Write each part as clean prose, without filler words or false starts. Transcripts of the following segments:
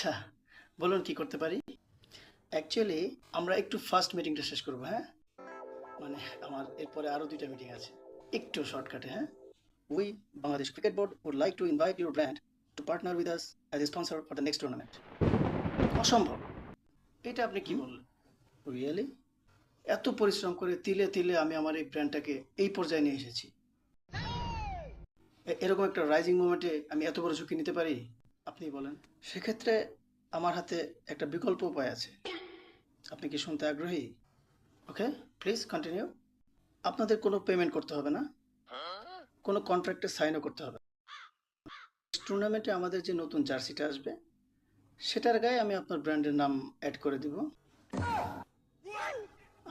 আচ্ছা, বলুন কি করতে পারি? অ্যাকচুয়ালি আমরা একটু ফার্স্ট মিটিংটা শেষ করব, হ্যাঁ? মানে আমার এরপরে আরো ২ টা মিটিং আছে। একটু শর্টকাটে, হ্যাঁ? We, Bangladesh Cricket Board, would like to invite your brand to partner with us as a sponsor for the next tournament. অসম্ভব! এটা আপনি কি বললেন? রিয়েলি? এত পরিশ্রম করে তিলে, তিলে আমি আমার এই ব্র্যান্ডটাকে এই পর্যায়ে নিয়ে এসেছি। এরকম একটা রাইজিং মোমেন্টে আমি এত বড় ঝুঁকি নিতে পারি? আপনিই বলেন। সেক্ষেত্রে আমার হাতে একটা বিকল্প উপায় আছে। আপনি কি শুনতে আগ্রহী? ওকে, প্লিজ কন্টিনিউ। আপনাদের কোনো পেমেন্ট করতে হবে না, কোনো কন্ট্রাক্টে সাইনও করতে হবে না। টুর্নামেন্টে আমাদের যে নতুন জার্সিটা আসবে সেটার গায়ে আমি আপনার ব্র্যান্ডের নাম অ্যাড করে দিব।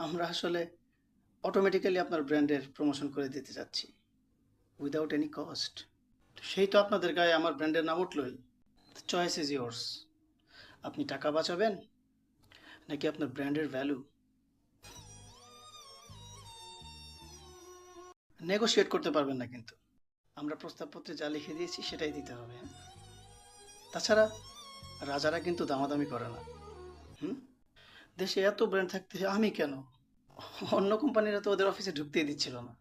আমরা আসলে অটোমেটিক্যালি আপনার ব্র্যান্ডের প্রমোশন করে দিতে যাচ্ছি উইদাউট এনি কস্ট। সেই তো আপনাদের গায়ে আমার ব্র্যান্ডের নাম উঠলই। Choice is yours. আপনি টাকা বাঁচাবেন নাকি আপনার ব্র্যান্ডের ভ্যালু? নেগোশিয়েট করতে পারবেন না কিন্তু। আমরা প্রস্তাবপত্রে যা লিখে দিয়েছি সেটাই দিতে হবে, হ্যাঁ? তাছাড়া রাজারা কিন্তু দামাদামি করে না। হুম? দেশে এত ব্র্যান্ড থাকতে আমি কেন? অন্য কোম্পানিরা তো ওদের অফিসে ঢুকতেই দিচ্ছিল না।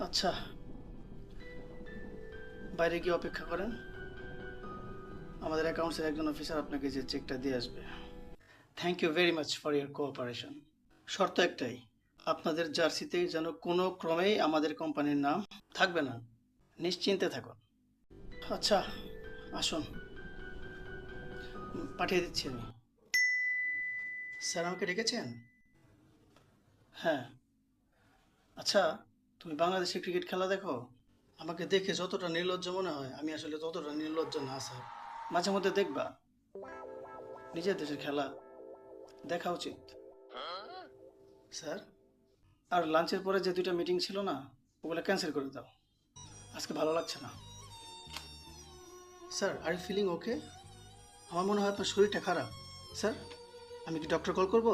আচ্ছা, বাইরে গিয়ে অপেক্ষা করেন। আমাদের অ্যাকাউন্টসের একজন অফিসার আপনাকে যে চেকটা দিয়ে আসবে। Thank you very much for your cooperation. শর্ত একটাই, আপনাদের জার্সিতে যেন কোনো ক্রমেই আমাদের কোম্পানির নাম থাকবে না। নিশ্চিন্তে থাকুন। আচ্ছা, আসুন, পাঠিয়ে দিচ্ছি আমি। স্যার আমাকে ডেকেছেন? হ্যাঁ। আচ্ছা, তুমি বাংলাদেশে ক্রিকেট খেলা দেখো? আমাকে দেখে যতটা নির্লজ্জ মনে হয় আমি আসলে ততটা নির্লজ্জ না স্যার। মাঝে মধ্যে দেখবা, নিজের দেশের খেলা দেখা উচিত। স্যার, আর লাঞ্চের পরে যে ২টা মিটিং ছিল না, ওগুলো ক্যান্সেল করে দাও। আজকে ভালো লাগছে না। Sir, are you feeling okay? আমার মনে হয় আপনার শরীরটা খারাপ। স্যার, আমি কি ডক্টর কল করব?